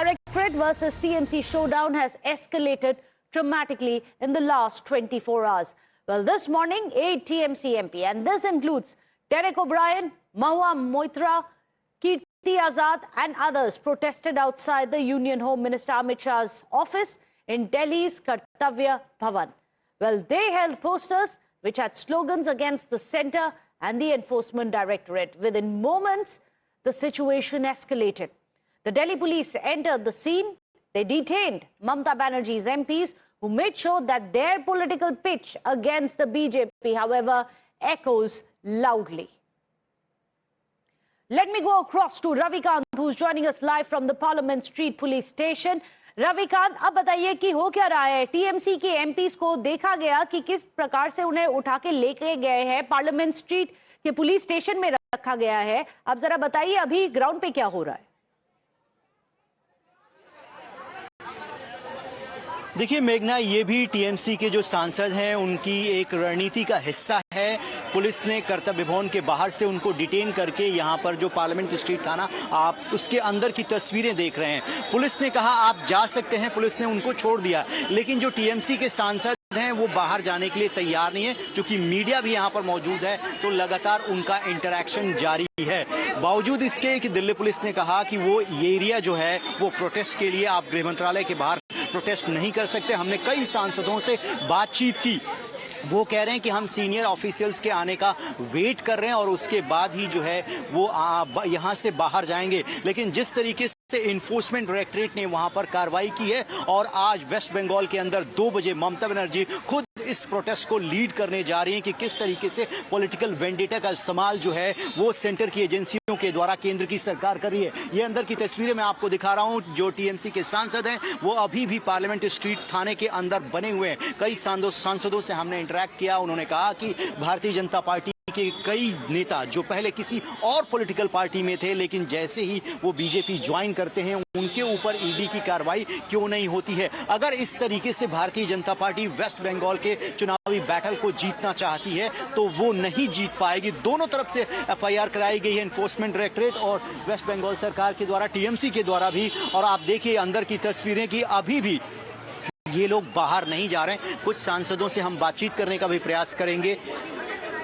Directorate versus TMC Showdown has escalated dramatically in the last 24 hours. Well, this morning, 8 TMC MP, and this includes Derek O'Brien, Mahua, Moitra, Kirti, Azad, and others protested outside the Union Home Minister Amit Shah's office in Delhi's Kartavya Bhavan. Well, they held posters which had slogans against the centre and the Enforcement Directorate. Within moments, the situation escalated. The Delhi police entered the scene. They detained Mamata Banerjee's MPs, who made sure that their political pitch against the BJP, however, echoes loudly. Let me go across to Ravikant, who's joining us live from the Parliament Street Police Station. Ravikant, अब बताइए कि हो क्या रहा है? TMC के MPs को देखा गया कि किस प्रकार से उन्हें उठा के लेके गए हैं, पार्लियामेंट स्ट्रीट के पुलिस स्टेशन में रखा गया है। अब जरा बताइए अभी ग्राउंड पे क्या हो रहा है? देखिए मेघना, ये भी टीएमसी के जो सांसद हैं उनकी एक रणनीति का हिस्सा है। पुलिस ने कर्तव्य भवन के बाहर से उनको डिटेन करके यहाँ पर जो पार्लियामेंट स्ट्रीट थाना, आप उसके अंदर की तस्वीरें देख रहे हैं। पुलिस ने कहा आप जा सकते हैं, पुलिस ने उनको छोड़ दिया, लेकिन जो टीएमसी के सांसद हैं वो बाहर जाने के लिए तैयार नहीं है। चूंकि मीडिया भी यहाँ पर मौजूद है तो लगातार उनका इंटरैक्शन जारी है। बावजूद इसके कि दिल्ली पुलिस ने कहा कि वो ये एरिया जो है वो प्रोटेस्ट के लिए, आप गृह मंत्रालय के बाहर प्रोटेस्ट नहीं कर सकते। हमने कई सांसदों से बातचीत की, वो कह रहे हैं कि हम सीनियर ऑफिशियल्स के आने का वेट कर रहे हैं और उसके बाद ही जो है वो यहाँ से बाहर जाएंगे। लेकिन जिस तरीके से इन्फोर्समेंट डायरेक्टरेट ने वहां पर कार्रवाई की है और आज वेस्ट बंगाल के अंदर 2 बजे ममता बनर्जी खुद इस प्रोटेस्ट को लीड करने जा रही हैं कि किस तरीके से पॉलिटिकल वेंडेटा का इस्तेमाल जो है वो सेंटर की एजेंसियों के द्वारा केंद्र की सरकार कर रही है। ये अंदर की तस्वीरें मैं आपको दिखा रहा हूं। जो टीएमसी के सांसद हैं वो अभी भी पार्लियामेंट स्ट्रीट थाने के अंदर बने हुए हैं। कई सांसदों से हमने इंटरेक्ट किया। उन्होंने कहा कि भारतीय जनता पार्टी के कई नेता जो पहले किसी और पॉलिटिकल पार्टी में थे, लेकिन जैसे ही वो बीजेपी ज्वाइन करते हैं उनके ऊपर ईडी की कार्रवाई क्यों नहीं होती है। अगर इस तरीके से भारतीय जनता पार्टी वेस्ट बंगाल के चुनावी बैटल को जीतना चाहती है तो वो नहीं जीत पाएगी। दोनों तरफ से एफआईआर कराई गई है, एनफोर्समेंट डायरेक्टरेट और वेस्ट बंगाल सरकार के द्वारा, टीएमसी के द्वारा भी। और आप देखिए अंदर की तस्वीरें कि अभी भी ये लोग बाहर नहीं जा रहे हैं। कुछ सांसदों से हम बातचीत करने का भी प्रयास करेंगे।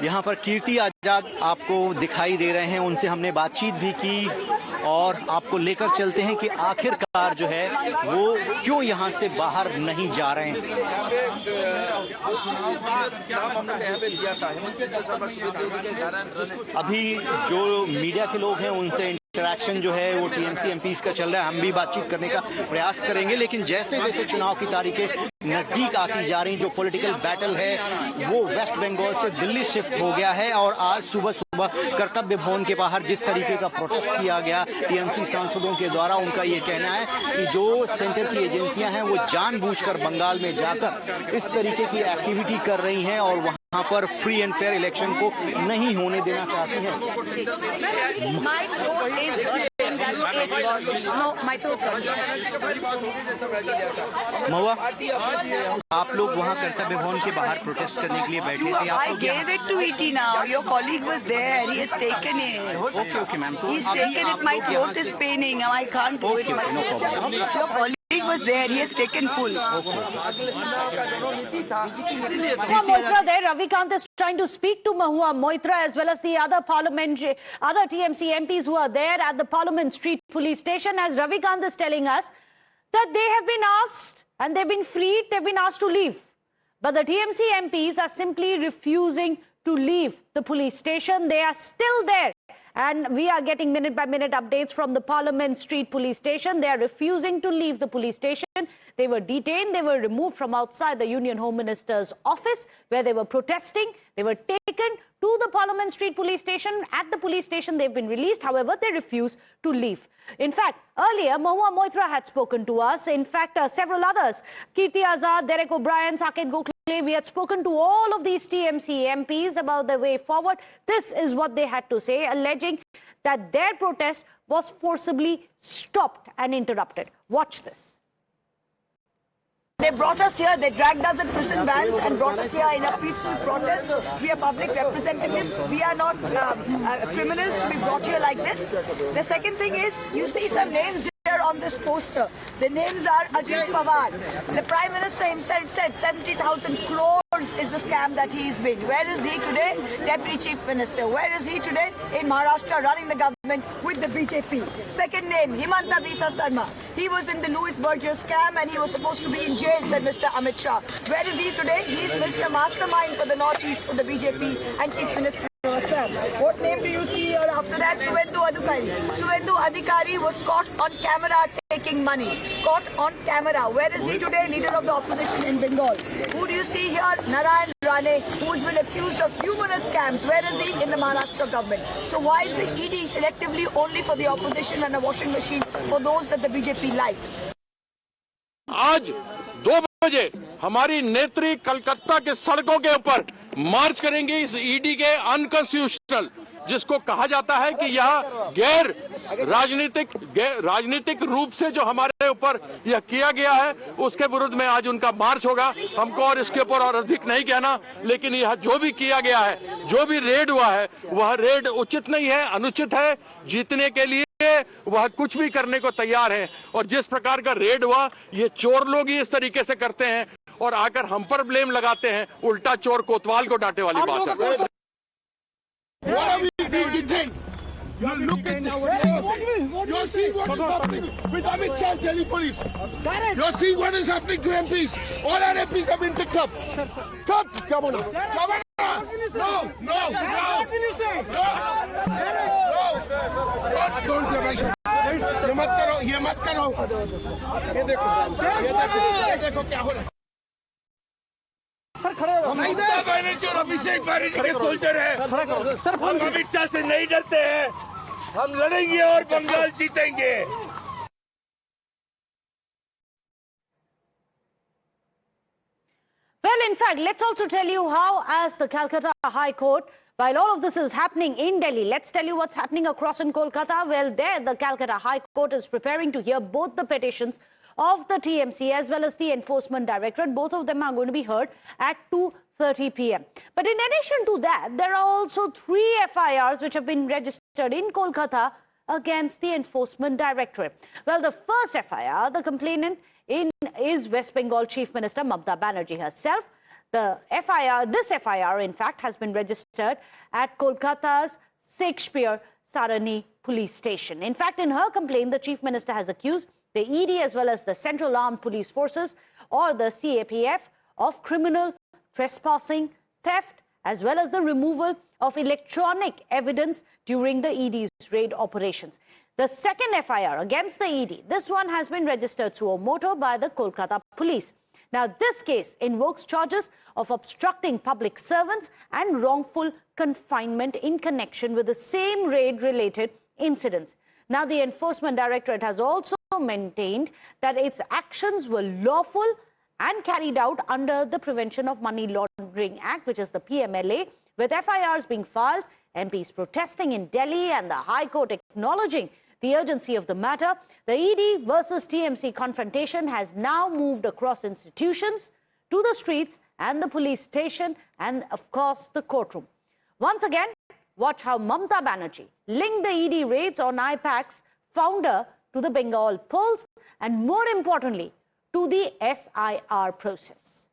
यहाँ पर कीर्ति आजाद आपको दिखाई दे रहे हैं, उनसे हमने बातचीत भी की और आपको लेकर चलते हैं कि आखिरकार जो है वो क्यों यहाँ से बाहर नहीं जा रहे हैं। अभी जो मीडिया के लोग हैं उनसे इंटरैक्शन जो है वो टीएमसी एमपीज का चल रहा है। हम भी बातचीत करने का प्रयास करेंगे, लेकिन जैसे जैसे चुनाव की तारीखें नजदीक आती जा रही, जो पॉलिटिकल बैटल है वो वेस्ट बंगाल से दिल्ली शिफ्ट हो गया है। और आज सुबह कर्तव्य भवन के बाहर जिस तरीके का प्रोटेस्ट किया गया टीएमसी सांसदों के द्वारा, उनका ये कहना है कि जो सेंटर की एजेंसियां हैं वो जानबूझकर बंगाल में जाकर इस तरीके की एक्टिविटी कर रही हैं और वहां पर फ्री एंड फेयर इलेक्शन को नहीं होने देना चाहती हैं। महुआ, आप लोग वहाँ कर्तव्य भवन के बाहर प्रोटेस्ट करने के लिए बैठे थे। I gave it to ET now. Your colleague was there. He has taken it. Okay, ma'am. He's taken it. My throat is paining. I can't do it. No problem. Your colleague was there. He has taken full. Moitra there. Ravikant is trying to speak to Mahua, Moitra, as well as the other TMC MPs who are there at the Parliament Street Police Station. As Ravikant is telling us that they have been asked and they've been freed, they've been asked to leave. But the TMC MPs are simply refusing to leave the police station. They are still there. And we are getting minute by minute updates from the Parliament Street Police Station. They are refusing to leave the police station. They were detained. They were removed from outside the Union Home Minister's office where they were protesting. They were taken to the Parliament Street Police Station. At the police station, they've been released. However, they refuse to leave. In fact, earlier, Mahua Moitra had spoken to us. In fact, several others, Kirti Azad, Derek O'Brien, Saket Gokhale, we had spoken to all of these TMC MPs about the way forward. This is what they had to say, alleging that their protest was forcibly stopped and interrupted. Watch this. They brought us here, they dragged us in prison vans and brought us here in a peaceful protest. We are public representatives. We are not criminals to be brought here like this. The second thing is, you see some names here on this poster. The names are Ajit Pawar. The Prime Minister himself said 70,000 crores is the scam that he's been. Where is he today? Deputy Chief Minister. Where is he today? In Maharashtra, running the government with the BJP. Second name, Himanta Bisa Sarma. He was in the Louis Berger scam and he was supposed to be in jail, said Mr. Amit Shah. Where is he today? He's Mr. Mastermind for the Northeast for the BJP and Chief Minister. What name do you see here after that? Suvendu Adhikari. Suvendu Adhikari was caught on camera taking money. Caught on camera. Where is he today? Leader of the opposition in Bengal. Who do you see here? Narayan Rane, who's been accused of numerous scams. Where is he? In the Maharashtra government. So why is the ED selectively only for the opposition and a washing machine for those that the BJP like? आज 2 बजे हमारी नेत्री कलकत्ता के सड़कों के ऊपर मार्च करेंगे इस ईडी के अनकॉन्स्टिट्यूशनल, जिसको कहा जाता है कि यह गैर राजनीतिक रूप से जो हमारे ऊपर यह किया गया है, उसके विरुद्ध में आज उनका मार्च होगा। हमको और इसके ऊपर और अधिक नहीं कहना, लेकिन यह जो भी किया गया है, जो भी रेड हुआ है, वह रेड उचित नहीं है, अनुचित है। जीतने के लिए वह कुछ भी करने को तैयार है और जिस प्रकार का रेड हुआ, ये चोर लोग ही इस तरीके से करते हैं और आकर हम पर ब्लेम लगाते हैं। उल्टा चोर कोतवाल को डांटे वाली बात है। You look at this. You're seeing what is happening with Amit Shah's Delhi police. You're seeing what is happening to MPs. All our MPs have been picked up. Stop, Governor. Governor. No. Don't say my shot. ये मत करो. ये देखो क्या हो रहा है. ममता बनर्जी और अभिषेक बनर्जी के सोल्जर हैं। हम अमित शाह से नहीं डरते हैं, हम लड़ेंगे और बंगाल जीतेंगे। Well, in fact, let's also tell you how, as the Calcutta High Court, while all of this is happening in Delhi, let's tell you what's happening across in Kolkata. Well, there, the Calcutta High Court is preparing to hear both the petitions of the TMC as well as the Enforcement Directorate. Both of them are going to be heard at 2:30 p.m. But in addition to that, there are also 3 FIRs which have been registered in Kolkata against the Enforcement Directorate. Well, the first FIR, the complainant is West Bengal Chief Minister Mamata Banerjee herself. This FIR, in fact, has been registered at Kolkata's Shakespeare Sarani police station. In fact, in her complaint, the Chief Minister has accused the ED as well as the Central Armed Police Forces or the CAPF of criminal trespassing, theft, as well as the removal of electronic evidence during the ED's raid operations. The second FIR against the ED, this one has been registered suo motu by the Kolkata police. Now, this case invokes charges of obstructing public servants and wrongful confinement in connection with the same raid-related incidents. Now, the Enforcement Directorate has also maintained that its actions were lawful and carried out under the Prevention of Money Laundering Act, which is the PMLA, with FIRs being filed, MPs protesting in Delhi, and the High Court acknowledging the urgency of the matter. The ED versus TMC confrontation has now moved across institutions to the streets and the police station and, of course, the courtroom. Once again, watch how Mamata Banerjee linked the ED raids on IPAC's founder to the Bengal polls and, more importantly, to the SIR process.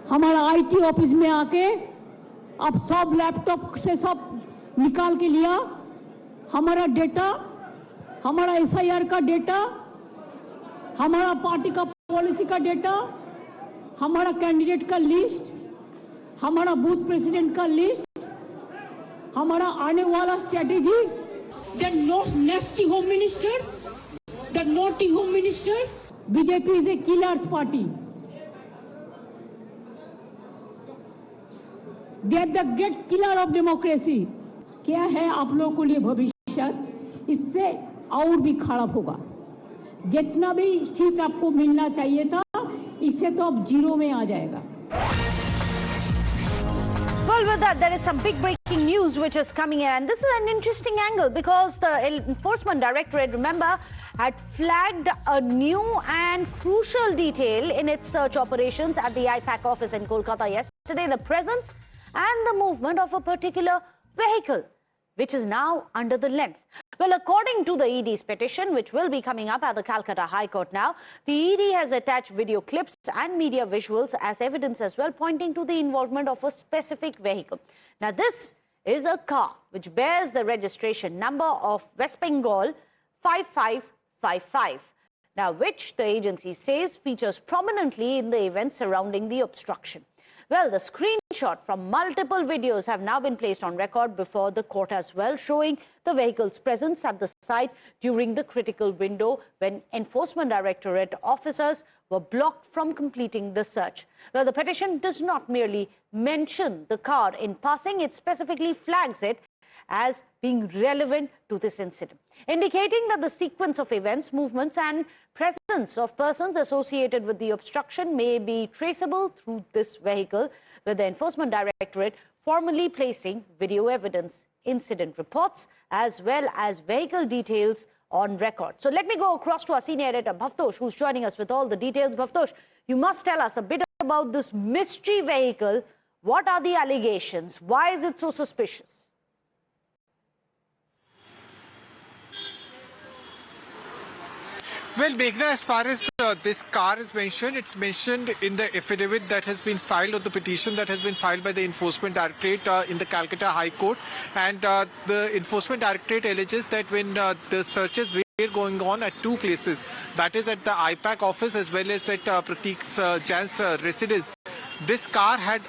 हमारा IT office में आके अब सब laptop से सब निकाल के लिया, हमारा डेटा, हमारा SIR का डेटा, हमारा पार्टी का पॉलिसी का डेटा, हमारा कैंडिडेट का लिस्ट, हमारा बूथ प्रेसिडेंट का लिस्ट, हमारा आने वाला strategy, the nasty home minister, the naughty home minister. BJP is a killer's party. They are the great killer of democracy. क्या है आप लोगों को लिए भविष्य? इससे और भी खराब होगा. जितना भी सीट आपको मिलना चाहिए था, इससे तो अब 0 में आ जाएगा. Well, with that, there is some big breaking news which is coming in, and this is an interesting angle because the Enforcement Directorate, remember, had flagged a new and crucial detail in its search operations at the IPAC office in Kolkata yesterday, the presence and the movement of a particular vehicle. which is now under the lens. Well, according to the ED's petition, which will be coming up at the Calcutta High Court now, the ED has attached video clips and media visuals as evidence as well, pointing to the involvement of a specific vehicle. Now, this is a car which bears the registration number of West Bengal 5555. Now, which the agency says features prominently in the events surrounding the obstruction. Well, the screenshot from multiple videos have now been placed on record before the court as well, showing the vehicle's presence at the site during the critical window when Enforcement Directorate officers were blocked from completing the search. Well, the petition does not merely mention the car in passing, it specifically flags it as being relevant to this incident, indicating that the sequence of events, movements and presence of persons associated with the obstruction may be traceable through this vehicle, with the Enforcement Directorate formally placing video evidence, incident reports as well as vehicle details on record. So let me go across to our senior editor Bhavtosh, who's joining us with all the details. Bhavtosh, you must tell us a bit about this mystery vehicle. What are the allegations? Why is it so suspicious? Well, Meghna, as far as this car is mentioned, it's mentioned in the affidavit that has been filed, or the petition that has been filed by the Enforcement Directorate in the Calcutta High Court. And the Enforcement Directorate alleges that when the searches were going on at two places, that is at the IPAC office as well as at Prateek Jain's residence, this car had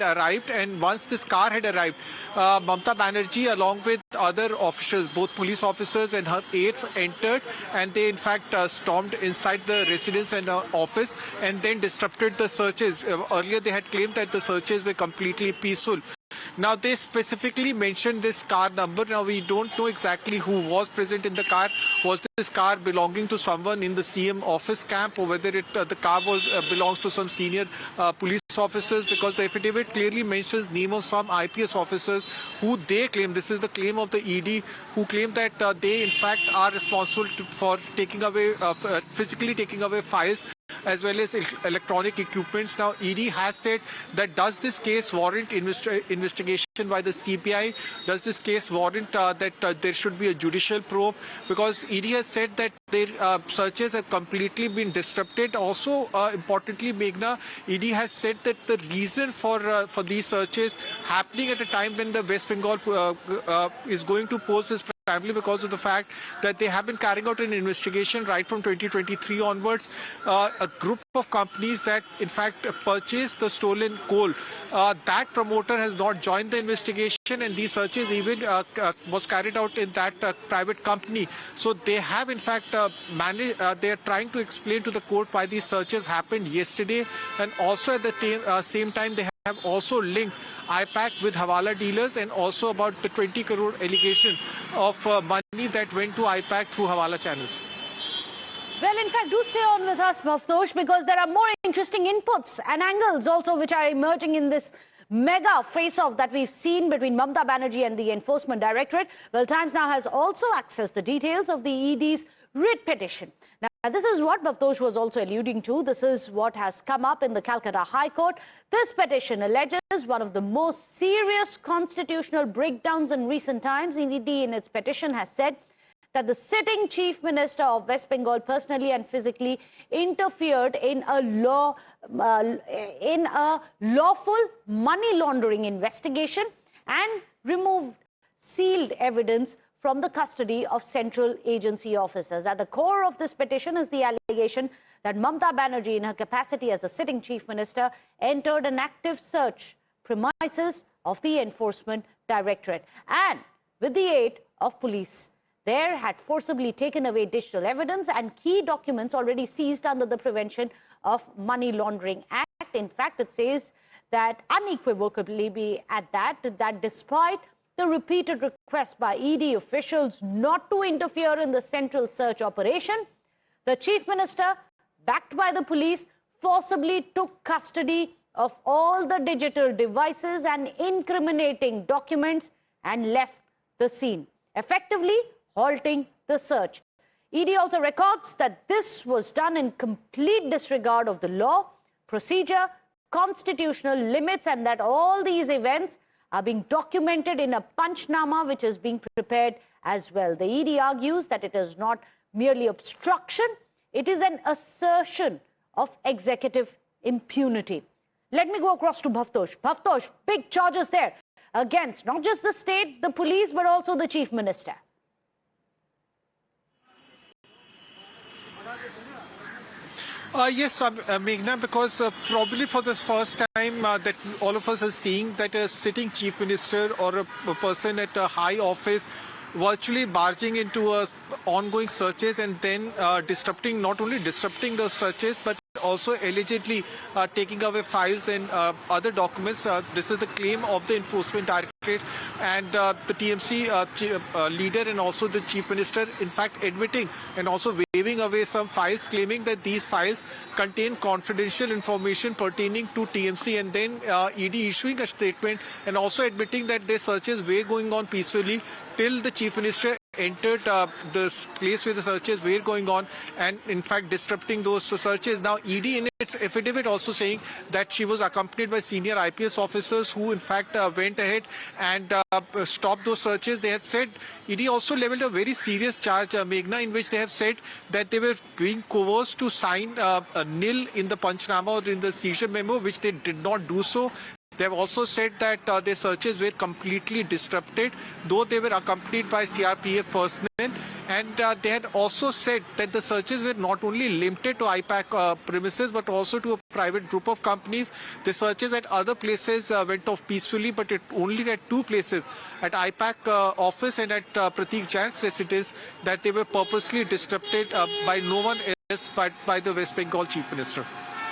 arrived, and once this car had arrived, Mamata Banerjee along with other officials, both police officers and her aides, entered, and they in fact stormed inside the residence and office and then disrupted the searches. Earlier they had claimed that the searches were completely peaceful. Now, they specifically mentioned this car number. Now, we don't know exactly who was present in the car. Was this car belonging to someone in the CM office camp, or whether the car belongs to some senior police officers? Because the affidavit clearly mentions name of some IPS officers who they claim, this is the claim of the ED, who claim that they in fact are responsible for taking away, physically taking away files as well as electronic equipments. Now, ED has said that does this case warrant investigation by the CBI? Does this case warrant that there should be a judicial probe? Because ED has said that their searches have completely been disrupted. Also, importantly, Meghna, ED has said that the reason for these searches happening at a time when the West Bengal is going to pose this primarily because of the fact that they have been carrying out an investigation right from 2023 onwards. A group of companies that in fact purchased the stolen coal, that promoter has not joined the investigation, and these searches even was carried out in that private company. So they have in fact they are trying to explain to the court why these searches happened yesterday, and also at the same time they have also linked IPAC with Hawala dealers, and also about the 20 crore allegation of money that went to IPAC through Hawala channels. Well, in fact, do stay on with us, Bhavtosh, because there are more interesting inputs and angles also which are emerging in this mega face-off that we've seen between Mamata Banerjee and the Enforcement Directorate. Well, Times now has also accessed the details of the ED's writ petition. Now, this is what Bhavtosh was also alluding to. This is what has come up in the Calcutta High Court. This petition alleges one of the most serious constitutional breakdowns in recent times. ED in its petition has said that the sitting Chief Minister of West Bengal personally and physically interfered in a lawful money laundering investigation and removed sealed evidence from the custody of central agency officers. At the core of this petition is the allegation that Mamata Banerjee, in her capacity as the sitting Chief Minister, entered an active search premises of the Enforcement Directorate and, with the aid of police, there had forcibly taken away digital evidence and key documents already seized under the Prevention of Money Laundering Act. In fact, it says that unequivocally that despite the repeated requests by ED officials not to interfere in the central search operation, the Chief Minister, backed by the police, forcibly took custody of all the digital devices and incriminating documents and left the scene, effectively halting the search. ED also records that this was done in complete disregard of the law, procedure, constitutional limits, and that all these events are being documented in a Panchnama which is being prepared as well. The ED argues that it is not merely obstruction, it is an assertion of executive impunity. Let me go across to Bhavtosh. Bhavtosh, big charges there against not just the state, the police, but also the chief minister. Yes, Meghna, because probably for the first time that all of us are seeing that a sitting chief minister or a person at a high office virtually barging into ongoing searches and then not only disrupting the searches, but also allegedly taking away files and other documents. This is the claim of the Enforcement Directorate and the TMC leader and also the Chief Minister, in fact, admitting and also waving away some files, claiming that these files contain confidential information pertaining to TMC, and then ED issuing a statement and also admitting that their searches were going on peacefully till the Chief Minister entered the place where the searches were going on and in fact disrupting those searches. Now ED in its affidavit also saying that she was accompanied by senior IPS officers who in fact went ahead and stopped those searches. They had said, ED also leveled a very serious charge, Meghna, in which they have said that they were being coerced to sign a nil in the Panchnama or in the seizure memo, which they did not do so. They have also said that their searches were completely disrupted, though they were accompanied by CRPF personnel. And they had also said that the searches were not only limited to IPAC premises, but also to a private group of companies. The searches at other places went off peacefully, but only at two places, at IPAC office and at Pratik Jain's residence, that they were purposely disrupted by no one else but by the West Bengal Chief Minister.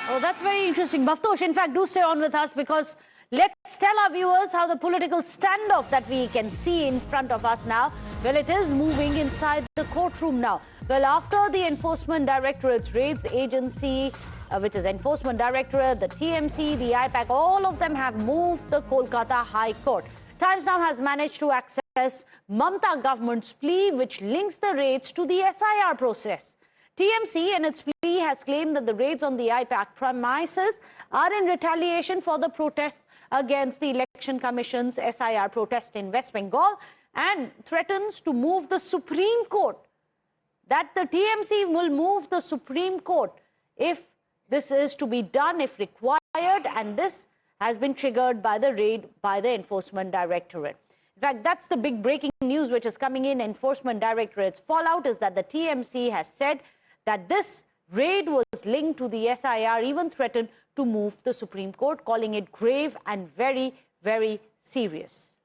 Oh, that's very interesting. Bhavtosh, in fact, do stay on with us because let's tell our viewers how the political standoff that we can see in front of us now, well, it is moving inside the courtroom now. Well, after the Enforcement Directorate's raids, agency, which is Enforcement Directorate, the TMC, the IPAC, all of them have moved the Kolkata High Court. Times now has managed to access Mamta government's plea, which links the raids to the SIR process. TMC in its plea has claimed that the raids on the IPAC premises are in retaliation for the protests against the Election Commission's SIR protest in West Bengal and threatens to move the Supreme Court. That the TMC will move the Supreme Court if this is to be done, if required, and this has been triggered by the raid by the Enforcement Directorate. In fact, that's the big breaking news which is coming in. Enforcement Directorate's fallout is that the TMC has said that this raid was linked to the SIR, even threatened to move the Supreme Court, calling it grave and very, very serious.